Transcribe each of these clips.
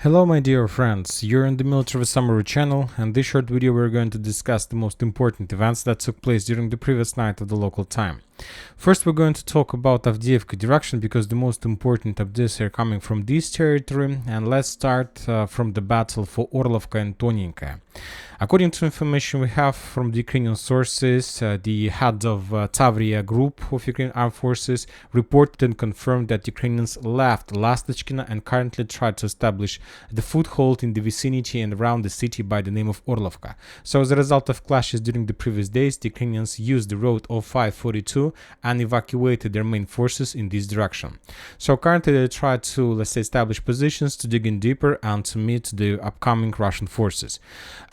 Hello my dear friends, you're in the Military Summary channel, and this short video we're going to discuss the most important events that took place during the previous night of the local time. First we're going to talk about Avdiivka direction because the most important updates are coming from this territory, and let's start from the battle for Orlovka and Tonyinka. According to information we have from the Ukrainian sources, the head of Tavria group of Ukrainian armed forces reported and confirmed that Ukrainians left Lastachkina and currently try to establish the foothold in the vicinity and around the city by the name of Orlovka. So as a result of clashes during the previous days, the Ukrainians used the road of 542 and evacuated their main forces in this direction. So currently they try to, let's say, establish positions to dig in deeper and to meet the upcoming Russian forces.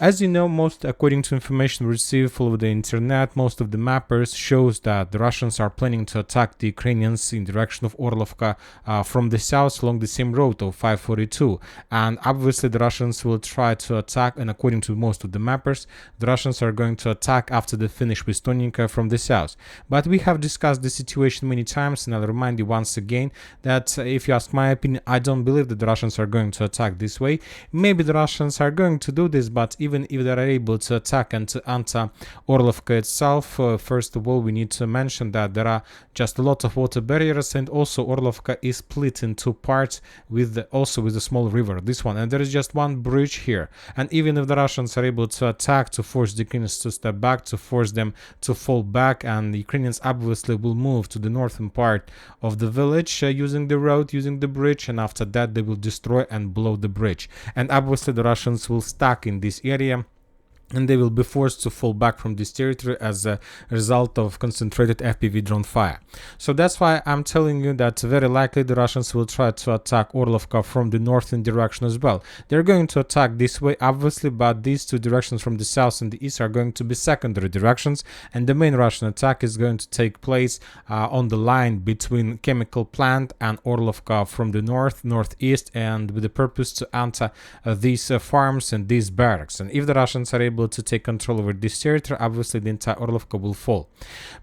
As you know, according to information received over the internet, most of the mappers shows that the Russians are planning to attack the Ukrainians in direction of Orlovka from the south along the same road of 542, and obviously the Russians will try to attack, and according to most of the mappers, the Russians are going to attack after they finish with Tonyinka from the south. But we have discussed the situation many times, and I'll remind you once again that if you ask my opinion, I don't believe that the Russians are going to attack this way. Maybe the Russians are going to do this, but even if they are able to attack and to enter Orlovka itself, first of all we need to mention that there are just a lot of water barriers, and also Orlovka is split in two parts with a small river, this one, and there is just one bridge here. And even if the Russians are able to attack, to force the Ukrainians to step back, to force them to fall back, and the Ukrainians obviously will move to the northern part of the village using the road, using the bridge, and after that they will destroy and blow the bridge, and obviously the Russians will stuck in this area and they will be forced to fall back from this territory as a result of concentrated FPV drone fire. So that's why I'm telling you that very likely the Russians will try to attack Orlovka from the northern direction as well. They're going to attack this way, obviously, but these two directions from the south and the east are going to be secondary directions, and the main Russian attack is going to take place on the line between chemical plant and Orlovka from the northeast, and with the purpose to enter these farms and these barracks. And if the Russians are able to take control over this territory, obviously the entire Orlovka will fall.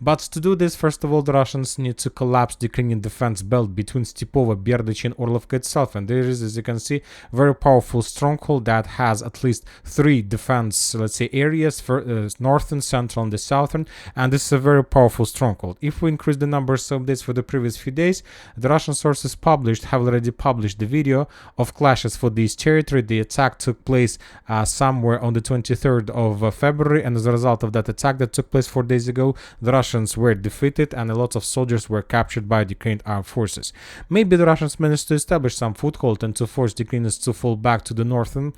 But to do this, first of all, the Russians need to collapse the Ukrainian defense belt between Stepova, Berdychi and Orlovka itself, and there is, as you can see, very powerful stronghold that has at least three defense, let's say, areas for northern, central and the southern, and this is a very powerful stronghold. If we increase the numbers of this for the previous few days, the Russian sources have already published the video of clashes for this territory. The attack took place somewhere on the 23rd of February, and as a result of that attack that took place 4 days ago, the Russians were defeated and a lot of soldiers were captured by the Ukrainian armed forces. Maybe the Russians managed to establish some foothold and to force the Ukrainians to fall back to the northern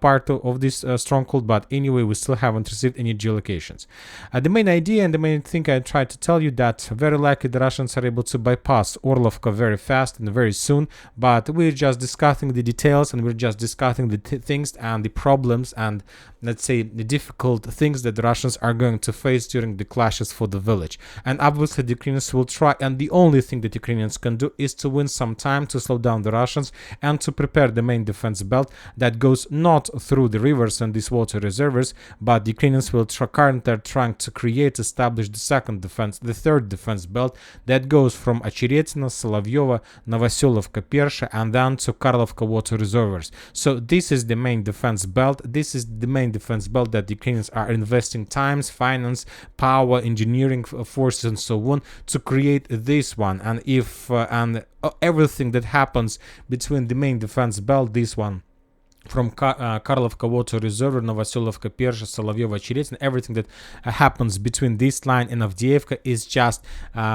part of this stronghold, but anyway we still haven't received any geolocations. The main idea and the main thing I tried to tell you that very likely the Russians are able to bypass Orlovka very fast and very soon, but we're just discussing the details, and we're just discussing the things and the problems and, let's say, the difficult things that the Russians are going to face during the clashes for the village. And obviously the Ukrainians will try, and the only thing that Ukrainians can do is to win some time to slow down the Russians and to prepare the main defense belt that goes not through the rivers and these water reservoirs, but the Ukrainians will currently trying to establish the third defense belt that goes from Очеретина, Solovyova, Novoselovka, Persha, and then to Karlovka water reservoirs. So this is the main defense belt. This is the main defense belt that the Ukrainians are investing times, finance, power, engineering forces and so on to create this one. And if everything that happens between the main defense belt, this one from Karlovka water reservoir, Novoselovka, Persha, Solovyova, Очеретина, everything that happens between this line and Avdiivka is just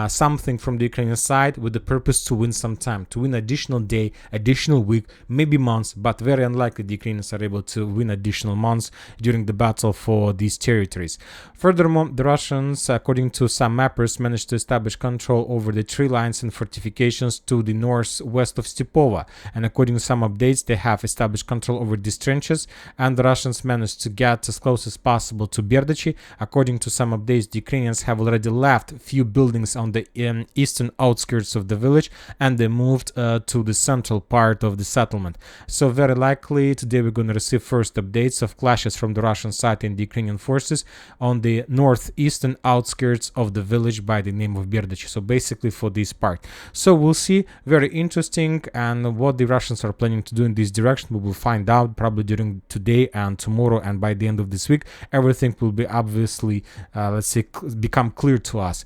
something from the Ukrainian side with the purpose to win some time, to win additional day, additional week, maybe months, but very unlikely the Ukrainians are able to win additional months during the battle for these territories. Furthermore, the Russians, according to some mappers, managed to establish control over the tree lines and fortifications to the northwest of Stepova, and according to some updates, they have established control control over these trenches, and the Russians managed to get as close as possible to Berdychi. According to some updates, the Ukrainians have already left a few buildings on the eastern outskirts of the village, and they moved to the central part of the settlement. So very likely today we're going to receive first updates of clashes from the Russian side and the Ukrainian forces on the northeastern outskirts of the village by the name of Berdychi. So basically for this part. So we'll see, very interesting, and what the Russians are planning to do in this direction we will find out probably during today and tomorrow, and by the end of this week everything will be obviously let's say become clear to us.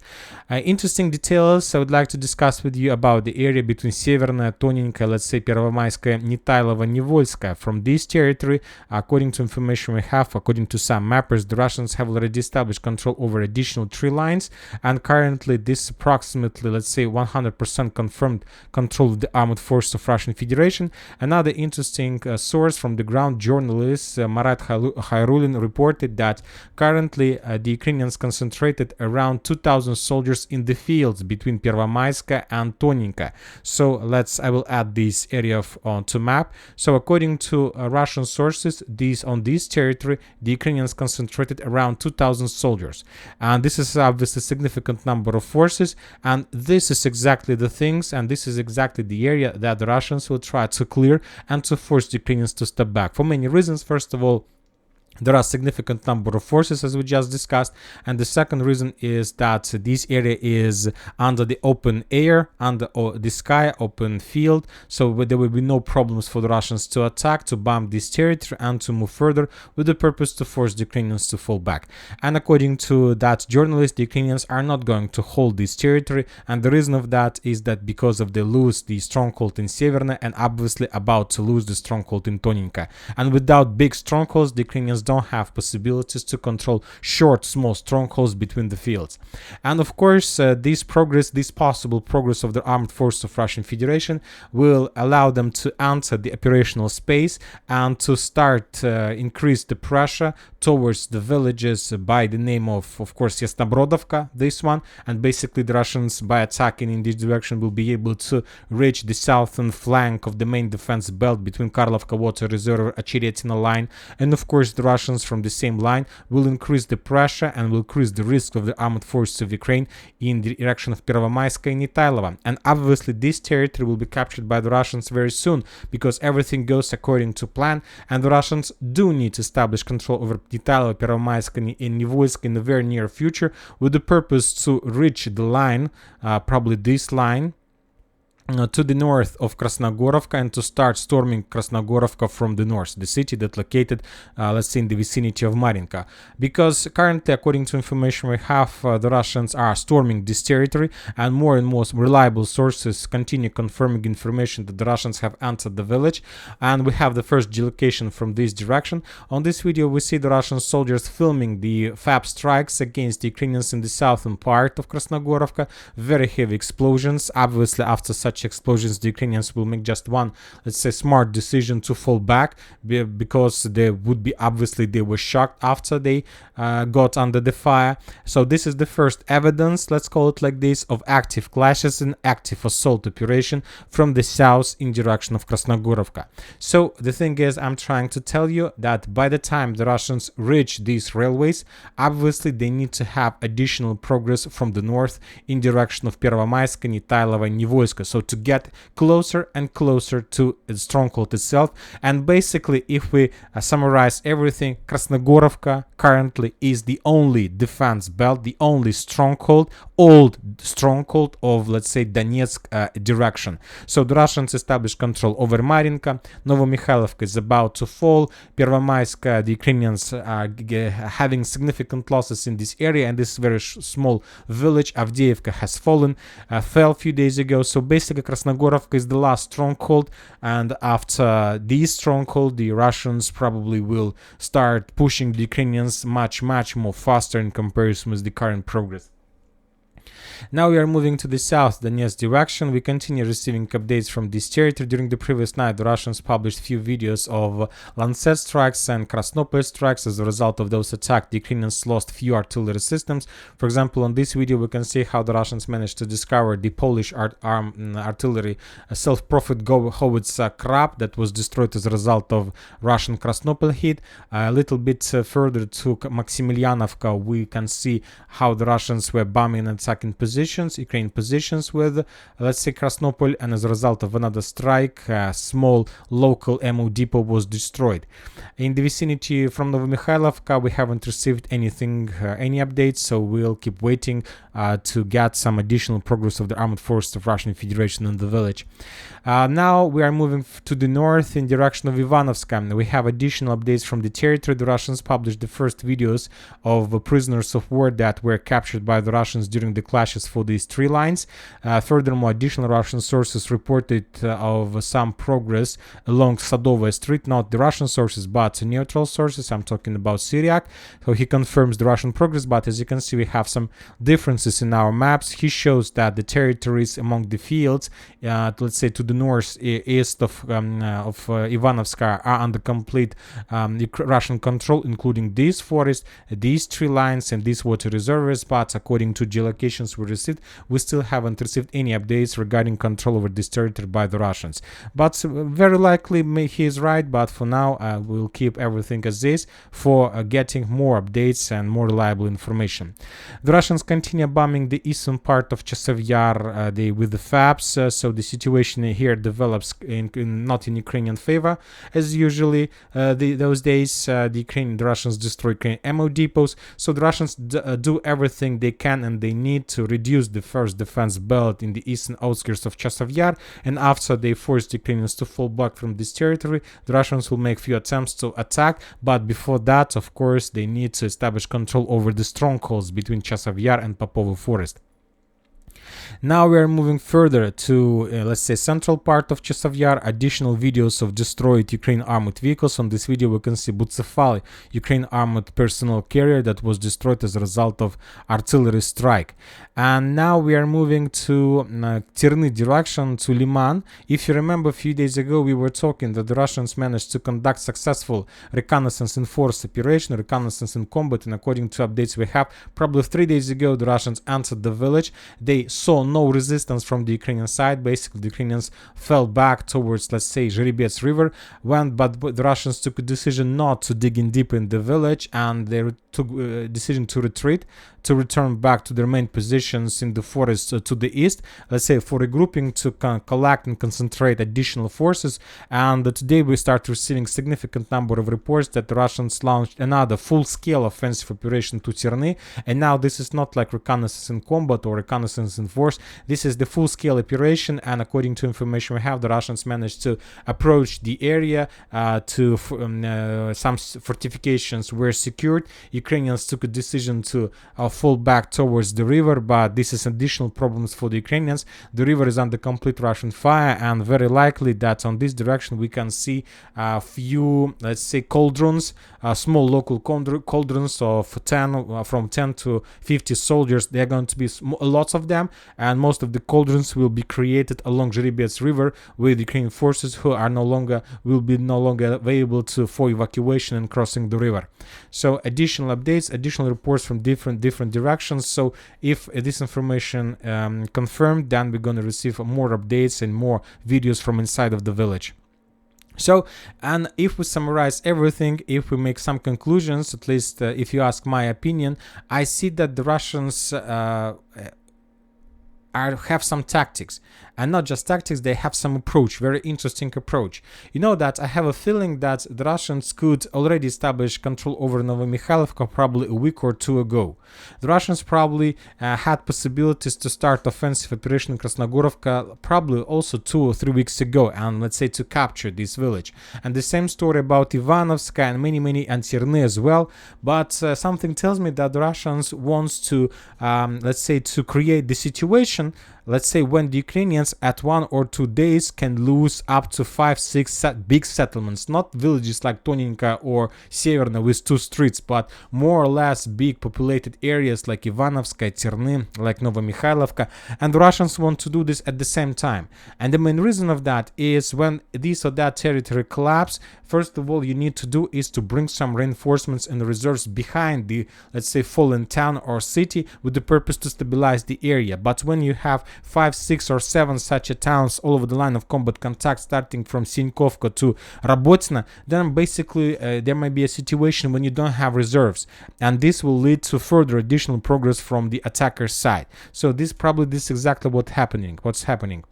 Interesting details I would like to discuss with you about the area between Severная, Тоненькая, let's say Первомайская, Nitailova, Nivolskaya. From this territory, according to information we have, according to some mappers, the Russians have already established control over additional 3 lines, and currently this approximately, let's say, 100% confirmed control of the armed force of Russian Federation. Another interesting source from the ground, journalist Marat Khairulin, reported that currently the Ukrainians concentrated around 2,000 soldiers in the fields between Первомайская and Tonnenka. So I will add this area to map. So according to Russian sources, on this territory the Ukrainians concentrated around 2,000 soldiers, and this is obviously a significant number of forces, and this is exactly the things, and this is exactly the area that the Russians will try to clear and to force the Ukrainians to step back for many reasons. First of all, there are significant number of forces, as we just discussed, and the second reason is that this area is under the open air, under the sky, open field, so there will be no problems for the Russians to attack, to bomb this territory, and to move further with the purpose to force the Ukrainians to fall back. And according to that journalist, the Ukrainians are not going to hold this territory, and the reason of that is that because of they lose the stronghold in Severna and obviously about to lose the stronghold in Tonnenka, and without big strongholds the Ukrainians don't have possibilities to control short, small strongholds between the fields. And of course, this possible progress of the armed force of Russian Federation will allow them to enter the operational space and to start increase the pressure towards the villages by the name of course, Yasnobrodovka, this one, and basically the Russians, by attacking in this direction, will be able to reach the southern flank of the main defense belt between Karlovka Water Reservoir, Achiryatina line, and of course the Russians from the same line will increase the pressure and will increase the risk of the armed forces of Ukraine in the direction of Pervomayskaya and Nitailova. And obviously this territory will be captured by the Russians very soon, because everything goes according to plan, and the Russians do need to establish control over Nitailova, Pervomayskaya and Nivolskaya in the very near future, with the purpose to reach the line, probably this line, to the north of Krasnohorivka, and to start storming Krasnohorivka from the north, the city that located, let's say, in the vicinity of Marinka. Because currently, according to information we have, the Russians are storming this territory, and more reliable sources continue confirming information that the Russians have entered the village, and we have the first geolocation from this direction. On this video, we see the Russian soldiers filming the FAB strikes against the Ukrainians in the southern part of Krasnohorivka. Very heavy explosions. Obviously, after such explosions, the Ukrainians will make just one, let's say, smart decision to fall back, because they would be, obviously they were shocked after they got under the fire. So this is the first evidence, let's call it like this, of active clashes and active assault operation from the south in direction of Krasnohorivka. So the thing is, I'm trying to tell you that by the time the Russians reach these railways, obviously they need to have additional progress from the north in direction of Pervomayskaya, Nitailova, Nivolskaya, so to get closer and closer to the stronghold itself. And basically, if we summarize everything, Krasnohorivka currently is the only defense belt, the only stronghold, old stronghold of, let's say, Donetsk direction. So the Russians established control over Marinka, Novomikhailivka is about to fall, Pervomayskaya, the Ukrainians are having significant losses in this area, and this very small village, Avdiivka, has fell a few days ago. So basically Krasnohorivka is the last stronghold, and after this stronghold the Russians probably will start pushing the Ukrainians much more faster in comparison with the current progress. Now we are moving to the south, Donetsk direction. We continue receiving updates from this territory. During the previous night, the Russians published few videos of Lancet strikes and Krasnohorivka strikes. As a result of those attacks, the Ukrainians lost few artillery systems. For example, on this video, we can see how the Russians managed to discover the Polish artillery self-propelled howitzer Krab that was destroyed as a result of Russian Krasnohorivka hit. A little bit further to Maximilianovka, we can see how the Russians were bombing and attacking Ukrainian positions with, let's say, Krasnohorivka, and as a result of another strike, a small local ammo depot was destroyed. In the vicinity from Novomikhailivka, we haven't received anything, any updates, so we'll keep waiting to get some additional progress of the armed forces of Russian Federation in the village. Now we are moving to the north in direction of Ivanovska. We have additional updates from the territory. The Russians published the first videos of prisoners of war that were captured by the Russians during the clashes for these three lines. Furthermore, additional Russian sources reported of some progress along Sadova Street, not the Russian sources but neutral sources. I'm talking about Syriac. So he confirms the Russian progress, but as you can see, we have some differences in our maps. He shows that the territories among the fields, let's say to the northeast of Ivanovska, are under complete Russian control, including these forests, these tree lines, and these water reservoirs. But according to geolocations we received, we still haven't received any updates regarding control over this territory by the Russians. But very likely he is right, but for now we'll keep everything as is for getting more updates and more reliable information. The Russians continue bombing the eastern part of Chasiv Yar with the FABs, so the situation here develops not in Ukrainian favor as usually. Those days the Russians destroy Ukrainian ammo depots, so the Russians do everything they can and they need to reduce the first defense belt in the eastern outskirts of Chasiv Yar, and after they force the Ukrainians to fall back from this territory, the Russians will make few attempts to attack, but before that, of course, they need to establish control over the strongholds between Chasiv Yar and Popovo Forest. Now we are moving further to, let's say, central part of Chasiv Yar. Additional videos of destroyed Ukrainian armored vehicles. On this video we can see Bucephali, Ukrainian armored personnel carrier that was destroyed as a result of artillery strike. And now we are moving to Terny direction, to Liman. If you remember, a few days ago we were talking that the Russians managed to conduct successful reconnaissance in force operation, reconnaissance in combat, and according to updates we have, probably 3 days ago the Russians entered the village. They saw no resistance from the Ukrainian side. Basically, the Ukrainians fell back towards, let's say, Zheribets river, but the Russians took a decision not to dig in deep in the village, and they took a decision to retreat, to return back to their main positions in the forest to the east, let's say, for regrouping, to collect and concentrate additional forces. And today we start receiving significant number of reports that the Russians launched another full-scale offensive operation to Terny, and now this is not like reconnaissance in combat or reconnaissance in force. This is the full-scale operation, and according to information we have, the Russians managed to approach the area. Some fortifications were secured. Ukrainians took a decision to fall back towards the river, but this is additional problems for the Ukrainians. The river is under complete Russian fire, and very likely that on this direction we can see a few, let's say, cauldrons, small local cauldrons of from 10 to 50 soldiers. There are going to be lots of them, and most of the cauldrons will be created along Zheribets river with Ukrainian forces who are will be no longer available for evacuation and crossing the river. So additional updates, additional reports from different directions. So if this information confirmed, then we're going to receive more updates and more videos from inside of the village. So, and if we summarize everything, if we make some conclusions, at least if you ask my opinion, I see that the Russians have some tactics, and not just tactics, they have some approach, very interesting approach. You know that I have a feeling that the Russians could already establish control over Novomikhailivka probably a week or two ago. The Russians probably had possibilities to start offensive operation in Krasnohorivka probably also 2 or 3 weeks ago, and let's say to capture this village. And the same story about Ivanovska and many and Terny as well. But something tells me that the Russians wants to, let's say, to create the situation, let's say, when the Ukrainians Ukrainians at 1 or 2 days can lose up to 5-6 big settlements, not villages like Toninka or Severna with 2 streets, but more or less big populated areas like Ivanovska, Terny, like Novomikhailivka, and the Russians want to do this at the same time. And the main reason of that is when this or that territory collapse, first of all you need to do is to bring some reinforcements and reserves behind the, let's say, fallen town or city with the purpose to stabilize the area. But when you have 5, 6 or 7 such towns all over the line of combat contact, starting from Sinkovka to Rabotina, then basically there might be a situation when you don't have reserves, and this will lead to further additional progress from the attacker's side. So this is exactly what's happening.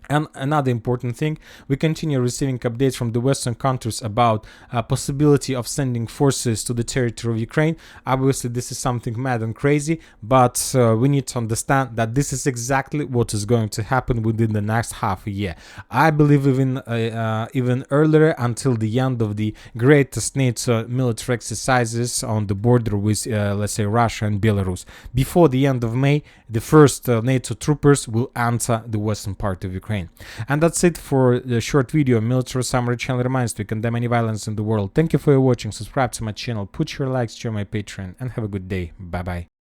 And another important thing, we continue receiving updates from the Western countries about possibility of sending forces to the territory of Ukraine. Obviously, this is something mad and crazy, but we need to understand that this is exactly what is going to happen within the next half a year. I believe even earlier, until the end of the greatest NATO military exercises on the border with, let's say, Russia and Belarus. Before the end of May, the first NATO troopers will enter the western part of Ukraine. And that's it for the short video. Military Summary channel reminds to condemn any violence in the world. Thank you for your watching. Subscribe to my channel, put your likes, join my Patreon, and have a good day. Bye bye.